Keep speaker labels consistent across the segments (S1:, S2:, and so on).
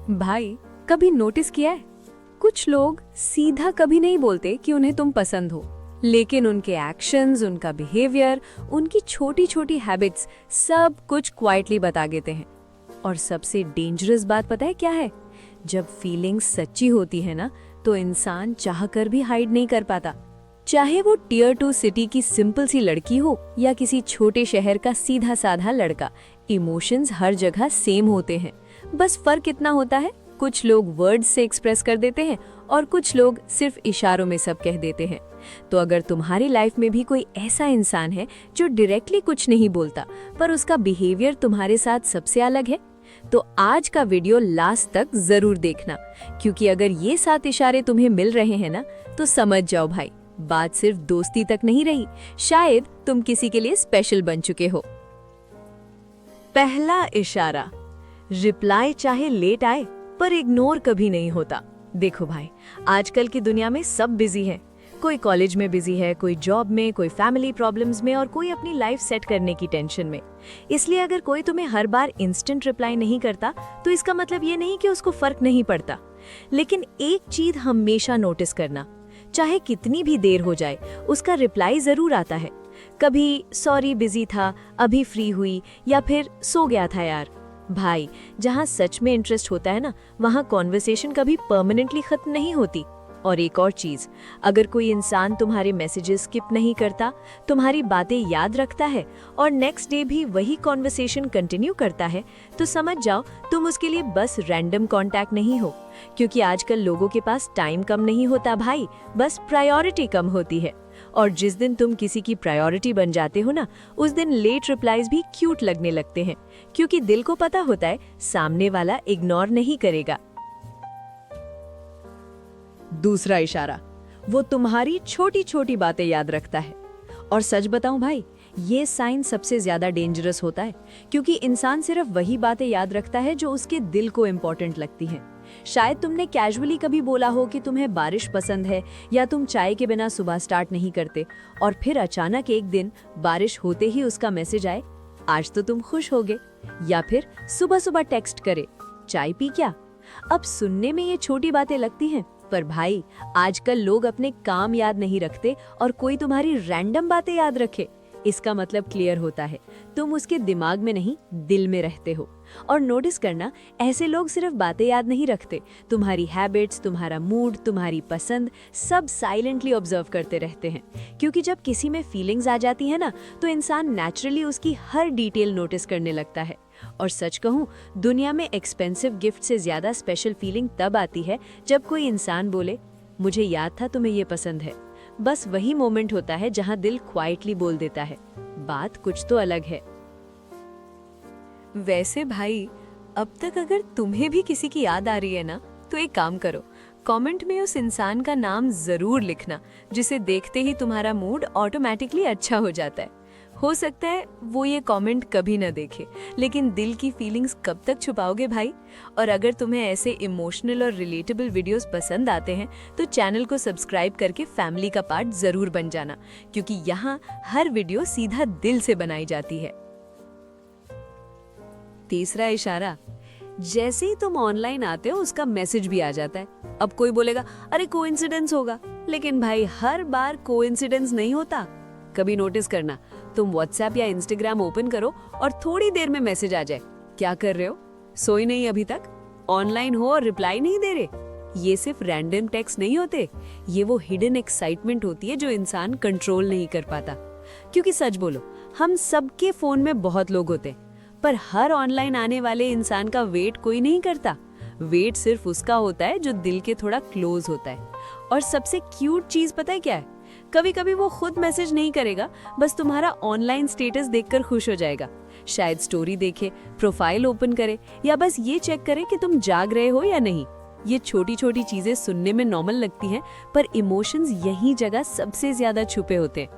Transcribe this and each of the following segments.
S1: भाई, कभी नोटिस किया है, कुछ लोग सीधा कभी नहीं बोलते कि उन्हें तुम पसंद हो, लेकिन उनके एक्शंस, उनका बिहेवियर, उनकी छोटी छोटी हैबिट्स सब कुछ क्वाइटली बता देते हैं। और सबसे डेंजरस बात पता है क्या है? जब फीलिंग्स सच्ची होती है ना, तो इंसान चाहकर भी हाइड नहीं कर पाता। चाहे वो टियर 2 सिटी की सिंपल सी लड़की हो या किसी छोटे शहर का सीधा साधा लड़का, इमोशंस हर जगह सेम होते हैं। बस फर्क इतना होता है, कुछ लोग वर्ड्स से एक्सप्रेस कर देते हैं और कुछ लोग सिर्फ इशारों में सब कह देते हैं। तो अगर तुम्हारी लाइफ में भी कोई ऐसा इंसान है जो डायरेक्टली कुछ नहीं बोलता, पर उसका बिहेवियर तुम्हारे साथ सबसे अलग है, तो आज का वीडियो लास्ट तक जरूर देखना, क्योंकि अगर ये 7 इशारे तुम्हें मिल रहे हैं ना, तो समझ जाओ भाई, बात सिर्फ दोस्ती तक नहीं रही, शायद तुम किसी के लिए स्पेशल बन चुके हो। पहला इशारा, रिप्लाई चाहे लेट आए पर इग्नोर कभी नहीं होता। देखो भाई, आजकल की दुनिया में सब बिजी है। कोई कॉलेज में बिजी है, कोई जॉब में, कोई फैमिली प्रॉब्लम्स में और कोई अपनी लाइफ सेट करने की टेंशन में। इसलिए अगर कोई तुम्हें हर बार इंस्टेंट रिप्लाई नहीं करता, तो इसका मतलब ये नहीं कि उसको फर्क नहीं पड़ता। लेकिन एक चीज हमेशा नोटिस करना, चाहे कितनी भी देर हो जाए, उसका रिप्लाई जरूर आता है। कभी सॉरी बिजी था, अभी फ्री हुई, या फिर सो गया था यार। भाई, जहाँ सच में इंटरेस्ट होता है ना, वहाँ कॉन्वर्सेशन कभी परमानेंटली खत्म नहीं होती। और एक और चीज, अगर कोई इंसान तुम्हारे मैसेजेस स्किप नहीं करता, तुम्हारी बातें याद रखता है और नेक्स्ट डे भी वही कॉन्वर्सेशन कंटिन्यू करता है, तो समझ जाओ तुम उसके लिए बस रैंडम कांटेक्ट नहीं हो। क्योंकि आजकल लोगों के पास टाइम कम नहीं होता भाई, बस प्रायोरिटी कम होती है। और जिस दिन तुम किसी की प्रायोरिटी बन जाते हो ना, उस दिन लेट रिप्लाईज भी क्यूट लगने लगते हैं, क्योंकि दिल को पता होता है सामने वाला इग्नोर नहीं करेगा। दूसरा इशारा, वो तुम्हारी छोटी छोटी बातें याद रखता है। और सच बताऊं भाई, ये साइन सबसे ज्यादा डेंजरस होता है, क्योंकि इंसान सिर्फ वही बातें याद रखता है जो उसके दिल को इम्पोर्टेंट लगती हैं। शायद तुमने कैजुअली कभी बोला हो कि तुम्हें बारिश पसंद है, या तुम चाय के बिना सुबह स्टार्ट नहीं करते, और फिर अचानक एक दिन बारिश होते ही उसका मैसेज आए, आज तो तुम खुश होगे। या फिर सुबह सुबह टेक्स्ट करे, चाय पी क्या। अब सुनने में ये छोटी बातें लगती हैं, पर भाई, आजकल लोग अपने काम याद नहीं रखते और कोई तुम्हारी रैंडम बातें याद रखे, इसका मतलब क्लियर होता है तुम उसके दिमाग में नहीं, दिल में रहते हो। और नोटिस करना, ऐसे लोग सिर्फ बातें याद नहीं रखते, तुम्हारी हैबिट्स, तुम्हारा मूड, तुम्हारी पसंद सब साइलेंटली ऑब्जर्व करते रहते हैं। क्योंकि जब किसी में फीलिंग्स आ जाती है ना, तो इंसान नेचुरली उसकी हर डिटेल नोटिस करने लगता है। और सच कहूं, दुनिया में एक्सपेंसिव गिफ्ट से ज्यादा स्पेशल फीलिंग तब आती है जब कोई इंसान बोले, मुझे याद था तुम्हें ये पसंद है। बस वही मोमेंट होता है जहां दिल क्वाइटली बोल देता है, बात कुछ तो अलग है। वैसे भाई, अब तक अगर तुम्हें भी किसी की याद आ रही है ना, तो एक काम करो, कमेंट में उस इंसान का नाम जरूर लिखना, जिसे देखते ही तुम्हारा मूड ऑटोमेटिकली अच्छा हो जाता है। हो सकता है वो ये कमेंट कभी न देखे, लेकिन दिल की फीलिंग्स कब तक छुपाओगे भाई। और अगर तुम्हें ऐसे इमोशनल और रिलेटेबल वीडियोस पसंद आते हैं, तो चैनल को सब्सक्राइब करके फैमिली का पार्ट जरूर बन जाना, क्योंकि यहाँ हर वीडियो सीधा दिल से बनाई जाती है। तीसरा इशारा, जैसे ही तुम ऑनलाइन आते हो उसका मैसेज भी आ जाता है। अब कोई बोलेगा, अरे कोइंसिडेंस होगा, लेकिन भाई हर बार कोइंसिडेंस नहीं होता। कभी नोटिस करना, तुम व्हाट्सएप या इंस्टाग्राम ओपन करो और थोड़ी देर में मैसेज आ जाए, क्या कर रहे हो, सोई नहीं अभी तक, ऑनलाइन हो और रिप्लाई नहीं दे रहे। ये सिर्फ रैंडम टेक्स्ट नहीं होते, ये वो हिडन एक्साइटमेंट होती है जो इंसान कंट्रोल नहीं कर पाता। क्योंकि सच बोलो, हम सबके फोन में बहुत लोग होते हैं, पर हर ऑनलाइन आने वाले इंसान का वेट कोई नहीं करता। वेट सिर्फ उसका होता है जो दिल के थोड़ा क्लोज होता है। और सबसे क्यूट चीज पता है क्या है? कभी कभी वो खुद मैसेज नहीं करेगा, बस तुम्हारा ऑनलाइन स्टेटस देखकर खुश हो जाएगा। शायद स्टोरी देखे, प्रोफाइल ओपन करे, या बस ये चेक करे कि तुम जाग रहे हो या नहीं। ये छोटी छोटी चीजें सुनने में नॉर्मल लगती हैं, पर इमोशंस यही जगह सबसे ज्यादा छुपे होते हैं।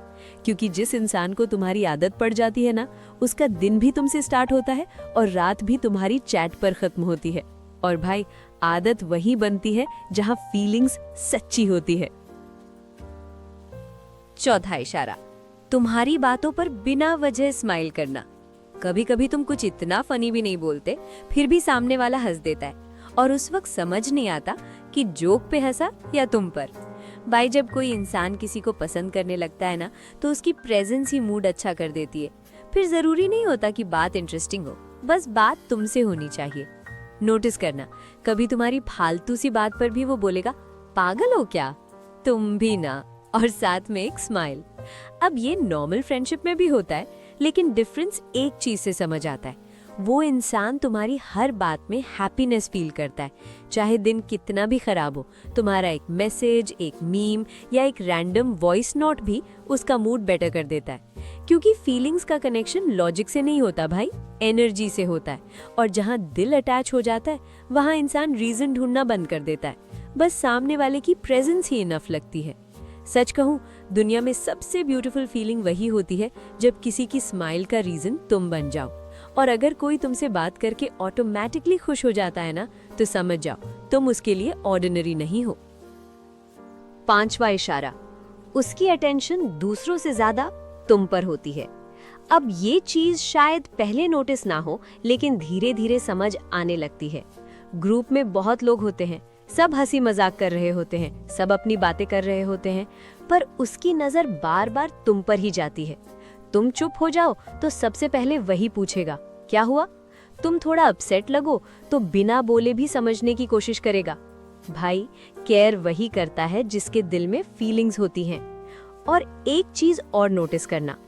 S1: क्योंकि जिस इंसान को तुम्हारी आदत पड़ जाती है ना, उसका दिन भी तुमसे स्टार्ट होता है और रात भी तुम्हारी चैट पर खत्म होती है। और भाई, आदत वही बनती है जहां फीलिंग्स सच्ची होती है। चौथा इशारा, तुम्हारी बातों पर बिना वजह स्माइल करना। कभी कभी तुम कुछ इतना फनी भी नहीं बोलते, फिर भी सामने वाला हंस देता है। और उस वक्त समझ नहीं आता कि जोक पे हंसा या तुम पर। भाई जब कोई इंसान किसी को पसंद करने लगता है ना, तो उसकी प्रेजेंस ही मूड अच्छा कर देती है। फिर जरूरी नहीं होता कि बात इंटरेस्टिंग हो, बस बात तुमसे होनी चाहिए। नोटिस करना, कभी तुम्हारी फालतू सी बात पर भी वो बोलेगा पागल हो क्या, तुम भी ना, और साथ में एक स्माइल। अब ये नॉर्मल फ्रेंडशिप में भी होता है, लेकिन डिफरेंस एक चीज से समझ आता है, वो इंसान तुम्हारी हर बात में हैप्पीनेस फील करता है। चाहे दिन कितना भी खराब हो, तुम्हारा एक मैसेज, एक मीम या एक रैंडम वॉइस नोट भी उसका मूड बेटर कर देता है। क्योंकि फीलिंग्स का कनेक्शन लॉजिक से नहीं होता भाई, एनर्जी से होता है। और जहाँ दिल अटैच हो जाता है, वहाँ इंसान रीजन ढूंढना बंद कर देता है। बस सामने वाले की प्रेजेंस ही इनफ लगती है। सच कहूँ, दुनिया में सबसे ब्यूटीफुल फीलिंग वही होती है जब किसी की स्माइल का रीजन तुम बन जाओ। और अगर कोई तुमसे बात करके ऑटोमेटिकली खुश हो जाता है ना, तो समझ जाओ तुम उसके लिए ऑर्डिनरी नहीं हो। 5वां इशारा, उसकी अटेंशन दूसरों से ज्यादा तुम पर होती है। अब ये चीज शायद पहले नोटिस ना हो, लेकिन धीरे धीरे समझ आने लगती है। ग्रुप में बहुत लोग होते हैं, सब हंसी मजाक कर रहे होते हैं, सब अपनी बातें कर रहे होते हैं, पर उसकी नजर बार बार तुम पर ही जाती है। तुम चुप हो जाओ तो सबसे पहले वही पूछेगा क्या हुआ। तुम थोड़ा अपसेट लगो तो बिना बोले भी समझने की कोशिश करेगा। भाई, केयर वही करता है जिसके दिल में फीलिंग्स होती हैं। और एक चीज और नोटिस करना,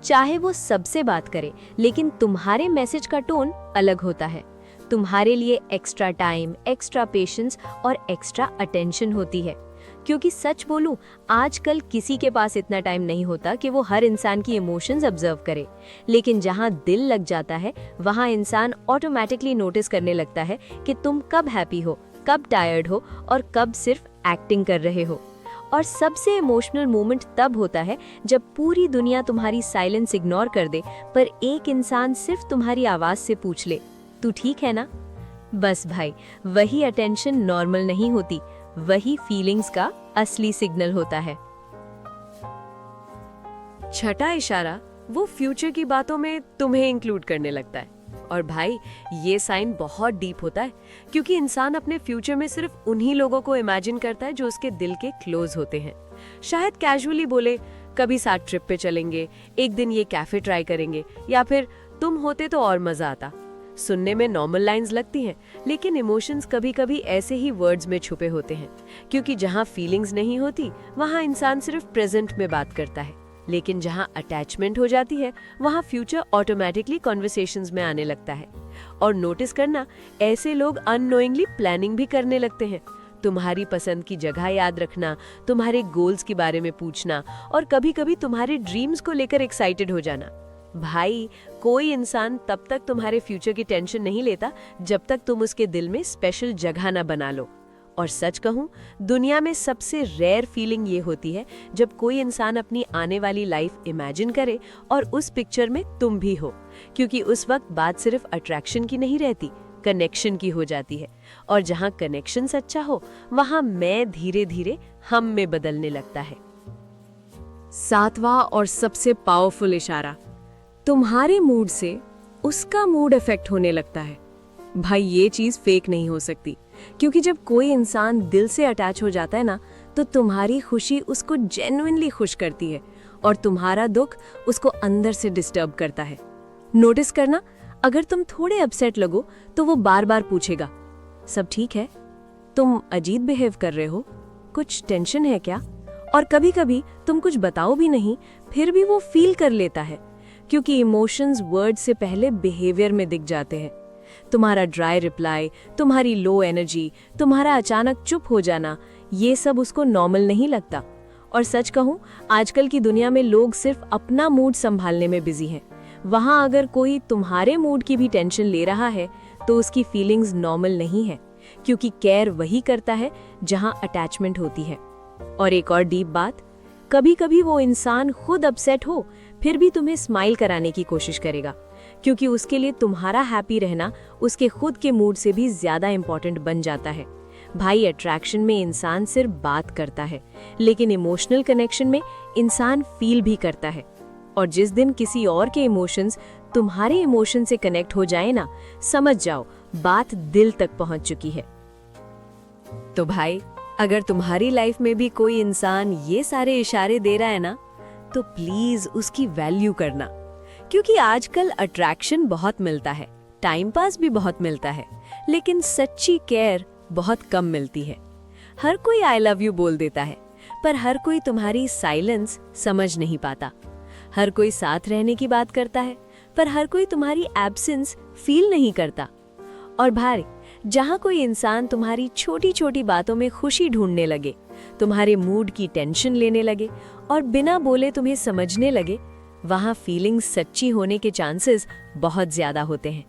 S1: चाहे वो सबसे बात करे, लेकिन तुम्हारे मैसेज का टोन अलग होता है। तुम्हारे लिए एक्स्ट्रा टाइम, एक्स्ट्रा पेशेंस और एक्स्ट्रा अटेंशन होती है। क्योंकि सच बोलूं, आजकल किसी के पास इतना टाइम नहीं होता कि वो हर इंसान की इमोशंस ऑब्जर्व करे। लेकिन जहां दिल लग जाता है, वहां इंसान ऑटोमेटिकली नोटिस करने लगता है कि तुम कब हैप्पी हो, कब टायर्ड हो और कब सिर्फ एक्टिंग कर रहे हो। और सबसे इमोशनल मोमेंट तब होता है जब पूरी दुनिया तुम्हारी साइलेंस इग्नोर कर दे, पर एक इंसान सिर्फ तुम्हारी आवाज से पूछ ले, तू ठीक है ना। बस भाई, वही अटेंशन नॉर्मल नहीं होती, वही फीलिंग्स का असली सिग्नल होता है। 6वां इशारा, वो फ्यूचर की बातों में तुम्हें इंक्लूड करने लगता है। और भाई, ये साइन बहुत डीप होता है, क्योंकि इंसान अपने फ्यूचर में सिर्फ उन्हीं लोगों को इमेजिन करता है जो उसके दिल के क्लोज होते हैं। शायद कैजुअली बोले, कभी साथ ट्रिप पे चलेंगे, एक दिन ये कैफे ट्राई करेंगे, या फिर तुम होते तो और मजा आता। सुनने में नॉर्मल लाइंस लगती हैं, लेकिन इमोशंस कभी-कभी ऐसे ही वर्ड्स में छुपे होते हैं। क्योंकि जहां फीलिंग्स नहीं होती, वहां इंसान सिर्फ प्रेजेंट में बात करता है। लेकिन जहां अटैचमेंट हो जाती है, वहां फ्यूचर ऑटोमेटिकली कॉन्वर्सेशंस में आने लगता है। और नोटिस करना, ऐसे लोग अननोइंगली प्लानिंग भी करने लगते हैं। तुम्हारी पसंद की जगह याद रखना, तुम्हारे गोल्स के बारे में पूछना, और कभी-कभी तुम्हारे ड्रीम्स को लेकर एक्साइटेड हो जाना। भाई, कोई इंसान तब तक तुम्हारे फ्यूचर की टेंशन नहीं लेता जब तक तुम उसके दिल में स्पेशल जगह ना बना लो। और सच कहूं, दुनिया में सबसे रेयर फीलिंग ये होती है जब कोई इंसान अपनी आने वाली लाइफ इमेजिन करे और उस पिक्चर में तुम भी हो। क्योंकि उस वक्त बात सिर्फ अट्रैक्शन की नहीं रहती, कनेक्शन की हो जाती है। और जहां कनेक्शन सच्चा हो, वहां मैं धीरे धीरे हम में बदलने लगता है। 7वां और सबसे पावरफुल इशारा, तुम्हारे मूड से उसका मूड इफेक्ट होने लगता है। भाई, ये चीज फेक नहीं हो सकती, क्योंकि जब कोई इंसान दिल से अटैच हो जाता है ना, तो तुम्हारी खुशी उसको जेन्युइनली खुश करती है और तुम्हारा दुख उसको अंदर से डिस्टर्ब करता है। नोटिस करना, अगर तुम थोड़े अपसेट लगो तो वो बार बार पूछेगा, सब ठीक है, तुम अजीब बिहेव कर रहे हो, कुछ टेंशन है क्या। और कभी कभी तुम कुछ बताओ भी नहीं, फिर भी वो फील कर लेता है। क्योंकि इमोशंस वर्ड से पहले बिहेवियर में दिख जाते हैं। तुम्हारा ड्राई रिप्लाई, तुम्हारी लो एनर्जी, तुम्हारा अचानक चुप हो जाना, ये सब उसको नॉर्मल नहीं लगता। और सच कहूं, आजकल की दुनिया में लोग सिर्फ अपना मूड संभालने में बिजी हैं। वहां अगर कोई तुम्हारे मूड की भी टेंशन ले रहा है, तो उसकी फीलिंग्स नॉर्मल नहीं है। क्योंकि केयर वही करता है जहां अटैचमेंट होती है। और एक और डीप बात, कभी कभी वो इंसान खुद अपसेट हो, फिर भी तुम्हें स्माइल कराने की कोशिश करेगा। क्योंकि उसके लिए तुम्हारा हैप्पी रहना उसके खुद के मूड से भी ज्यादा इंपॉर्टेंट बन जाता है। भाई, अट्रैक्शन में इंसान सिर्फ बात करता है, लेकिन इमोशनल कनेक्शन में इंसान फील भी करता है। और जिस दिन किसी और के इमोशंस तुम्हारे इमोशन से कनेक्ट हो जाए ना, समझ जाओ बात दिल तक पहुंच चुकी है। तो भाई, अगर तुम्हारी लाइफ में भी कोई इंसान ये सारे इशारे दे रहा है ना, तो प्लीज उसकी वैल्यू करना। क्योंकि आजकल अट्रैक्शन बहुत मिलता है, टाइम पास भी बहुत मिलता है, लेकिन सच्ची केयर बहुत कम मिलती है। हर कोई आई लव यू बोल देता है, पर हर कोई तुम्हारी साइलेंस समझ नहीं पाता। हर कोई साथ रहने की बात करता है, पर हर कोई तुम्हारी एब्सेंस फील नहीं करता। और भाई, जहाँ कोई इंसान तुम्हारी छोटी छोटी बातों में खुशी ढूंढने लगे, तुम्हारे मूड की टेंशन लेने लगे और बिना बोले तुम्हें समझने लगे, वहाँ फीलिंग्स सच्ची होने के चांसेस बहुत ज्यादा होते हैं।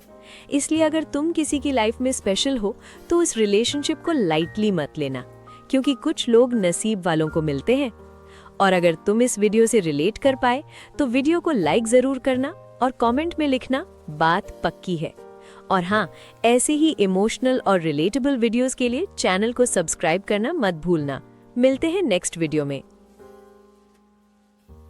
S1: इसलिए अगर तुम किसी की लाइफ में स्पेशल हो तो उस रिलेशनशिप को लाइटली मत लेना, क्योंकि कुछ लोग नसीब वालों को मिलते हैं। और अगर तुम इस वीडियो से रिलेट कर पाए तो वीडियो को लाइक जरूर करना और कमेंट में लिखना, बात पक्की है। और हाँ, ऐसे ही इमोशनल और रिलेटेबल वीडियोस के लिए चैनल को सब्सक्राइब करना मत भूलना। मिलते हैं नेक्स्ट वीडियो में।